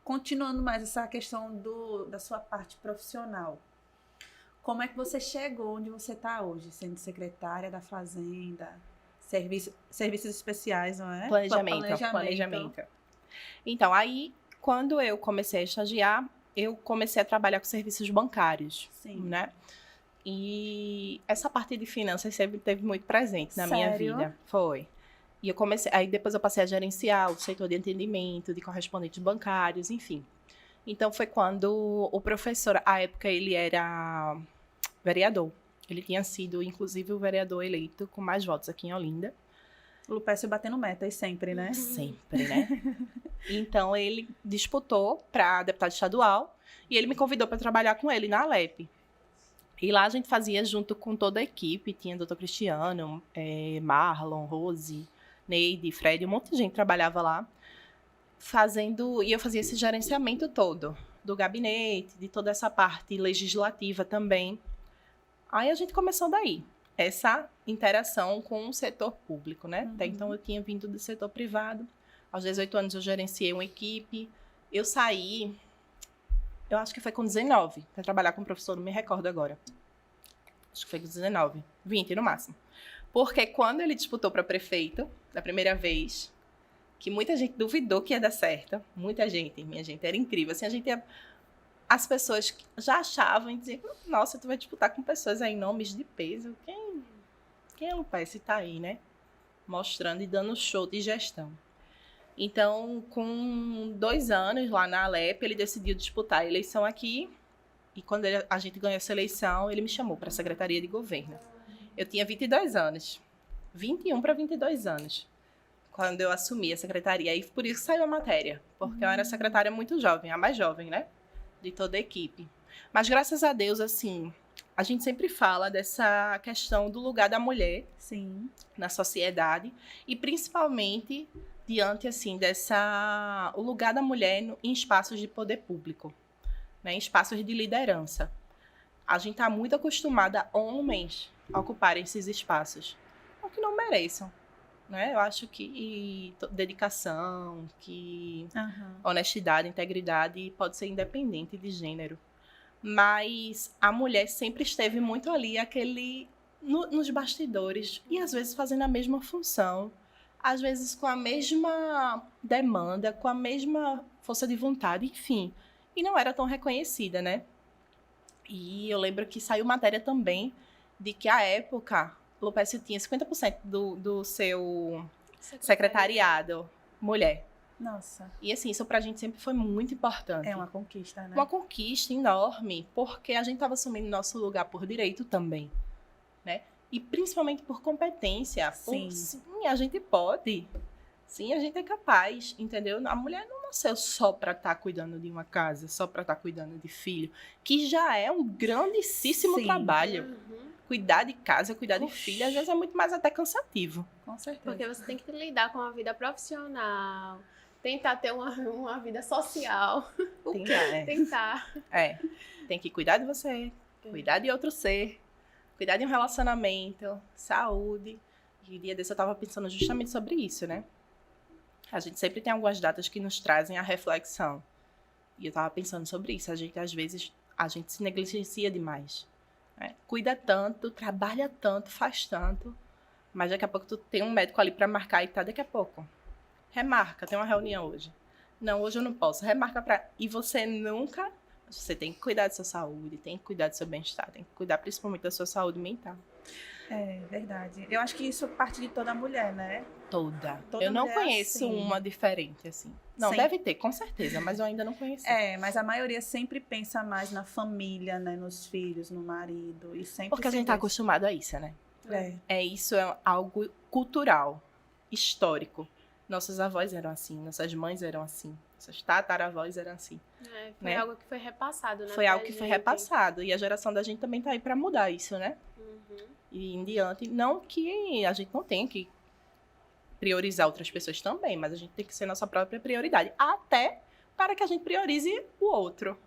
continuando mais essa questão da sua parte profissional, como é que você chegou onde você está hoje, sendo secretária da Fazenda, serviços especiais, não é? Planejamento. Então, aí, quando eu comecei a estagiar, eu comecei a trabalhar com serviços bancários, Sim. né? E essa parte de finanças sempre teve muito presente na minha vida. Foi. E eu comecei, aí depois eu passei a gerenciar o setor de atendimento, de correspondentes bancários, enfim. Então foi quando o professor, à época ele era vereador. Ele tinha sido, inclusive, o vereador eleito com mais votos aqui em Olinda. Lupécio batendo metas sempre, né? Sempre, né? Então ele disputou para deputado estadual e ele me convidou para trabalhar com ele na Alep. E lá a gente fazia junto com toda a equipe, tinha doutor Cristiano, Marlon, Rose, Neide, Fred, um monte de gente trabalhava lá, e eu fazia esse gerenciamento todo, do gabinete, de toda essa parte legislativa também. Aí a gente começou daí, essa interação com o setor público, né? Até então eu tinha vindo do setor privado, aos 18 anos eu gerenciei uma equipe, eu saí... Eu acho que foi com 19, para trabalhar com o professor, não me recordo agora. Acho que foi com 19, 20 no máximo. Porque quando ele disputou para prefeito, da primeira vez, que muita gente duvidou que ia dar certo, muita gente, minha gente, era incrível. Assim, as pessoas já achavam e diziam, nossa, tu vai disputar com pessoas aí, nomes de peso. Quem é o pai se tá aí, né? Mostrando e dando show de gestão. Então, com 2 anos lá na Alep, ele decidiu disputar a eleição aqui. E quando a gente ganhou essa eleição, ele me chamou para a Secretaria de Governo. Eu tinha 22 anos. 21 para 22 anos. Quando eu assumi a secretaria. E por isso saiu a matéria. Porque eu era secretária muito jovem, a mais jovem, né? De toda a equipe. Mas graças a Deus, assim, a gente sempre fala dessa questão do lugar da mulher. Sim. Na sociedade. E principalmente... diante, assim, o lugar da mulher em espaços de poder público, né, em espaços de liderança. A gente está muito acostumada a homens ocuparem esses espaços, o que não mereçam, né? Eu acho que dedicação, que honestidade, integridade pode ser independente de gênero. Mas a mulher sempre esteve muito ali, nos bastidores, e às vezes fazendo a mesma função, às vezes com a mesma demanda, com a mesma força de vontade, enfim. E não era tão reconhecida, né? E eu lembro que saiu matéria também de que, à época, o Lupécio tinha 50% do seu secretariado mulher. Nossa. E, assim, isso pra gente sempre foi muito importante. É uma conquista, né? Uma conquista enorme, porque a gente estava assumindo nosso lugar por direito também, né? E principalmente por competência. Sim, a gente pode. Sim, a gente é capaz, entendeu? A mulher não nasceu só para estar cuidando de uma casa, só para estar cuidando de filho, que já é um grandíssimo trabalho. Cuidar de casa, cuidar de filho, às vezes é muito mais até cansativo. Com certeza. Porque você tem que lidar com a vida profissional, tentar ter uma vida social. Tentar. Tem que cuidar de você, cuidar de outro ser, cuidar de um relacionamento, saúde. E dia desse eu tava pensando justamente sobre isso, né? A gente sempre tem algumas datas que nos trazem a reflexão. E eu tava pensando sobre isso. Às vezes, a gente se negligencia demais. Né? Cuida tanto, trabalha tanto, faz tanto. Mas daqui a pouco tu tem um médico ali pra marcar e tá daqui a pouco. Remarca, tem uma reunião hoje. Não, hoje eu não posso. Remarca pra... E você nunca... Você tem que cuidar da sua saúde, tem que cuidar do seu bem-estar, tem que cuidar principalmente da sua saúde mental. É verdade. Eu acho que isso parte de toda mulher, né? Toda eu não conheço uma diferente, assim. Não, deve ter, com certeza, mas eu ainda não conheci. Mas a maioria sempre pensa mais na família, né? Nos filhos, no marido. E sempre porque a gente tá acostumado a isso, né? Isso é algo cultural, histórico. Nossas avós eram assim, nossas mães eram assim. Nossas tataravós eram assim. Foi algo que foi repassado, né? Foi algo que foi repassado. E a geração da gente também tá aí pra mudar isso, né? E em diante. Não que a gente não tenha que priorizar outras pessoas também, mas a gente tem que ser nossa própria prioridade. Até para que a gente priorize o outro,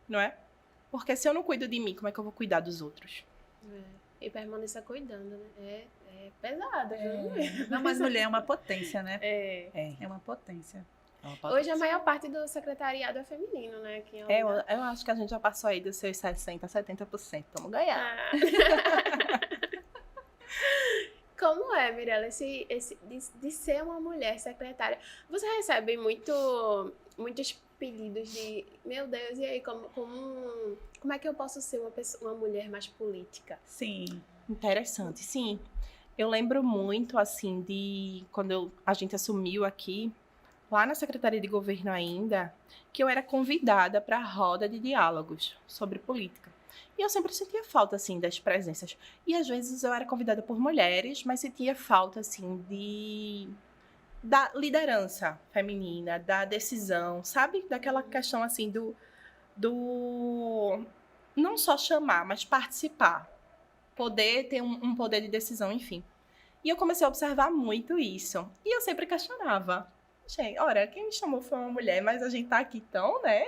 não é? Porque se eu não cuido de mim, como é que eu vou cuidar dos outros? E permaneça cuidando, né? É pesado, viu? Não, mas mulher é uma potência, né? É uma potência. Hoje a maior parte do secretariado é feminino, né? Aqui em eu Olinda. acho que a gente já passou aí dos seus 60%, 70%. Vamos ganhar. Ah. Como é, Mirella, de ser uma mulher secretária? Você recebe muitos pedidos de, meu Deus, e aí, como é que eu posso ser uma mulher mais política? Sim. Interessante, sim. Eu lembro muito, assim, de quando a gente assumiu aqui, lá na Secretaria de Governo ainda, que eu era convidada para a roda de diálogos sobre política. E eu sempre sentia falta, assim, das presenças. E às vezes eu era convidada por mulheres, mas sentia falta, assim, da liderança feminina, da decisão, sabe? Daquela questão, assim, do não só chamar, mas participar. Poder ter um poder de decisão, enfim. E eu comecei a observar muito isso. E eu sempre questionava. Gente, ora, quem me chamou foi uma mulher, mas a gente tá aqui tão, né?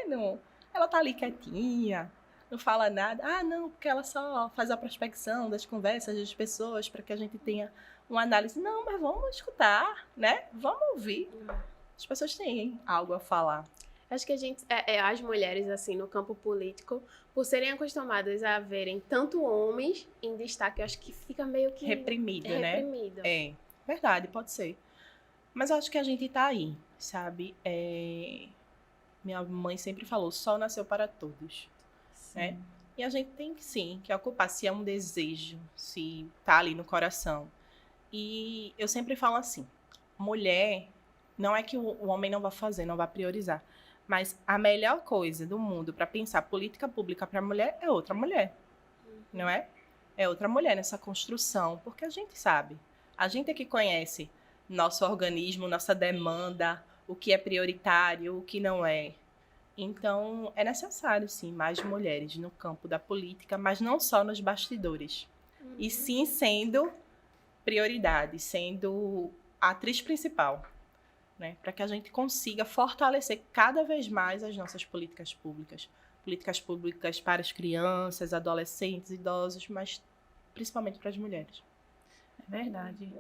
Ela tá ali quietinha, não fala nada. Ah, não, porque ela só faz a prospecção das conversas das pessoas para que a gente tenha uma análise. Não, mas vamos escutar, né? Vamos ouvir. As pessoas têm algo a falar. Acho que as mulheres, assim, no campo político, por serem acostumadas a verem tanto homens em destaque, eu acho que fica meio que... Reprimido, né? Reprimido. É, verdade, pode ser. Mas eu acho que a gente tá aí, sabe? Minha mãe sempre falou, sol nasceu para todos, né? E a gente tem que, sim, que ocupar, se é um desejo, se tá ali no coração. E eu sempre falo assim, mulher, não é que o homem não vai fazer, não vai priorizar, mas a melhor coisa do mundo para pensar política pública para mulher é outra mulher, não é? É outra mulher nessa construção, porque a gente sabe, a gente é que conhece nosso organismo, nossa demanda, o que é prioritário, o que não é. Então, é necessário, sim, mais mulheres no campo da política, mas não só nos bastidores. E sim sendo prioridade, sendo a atriz principal, né? Para que a gente consiga fortalecer cada vez mais as nossas políticas públicas. Políticas públicas para as crianças, adolescentes, idosos, mas principalmente para as mulheres. É verdade.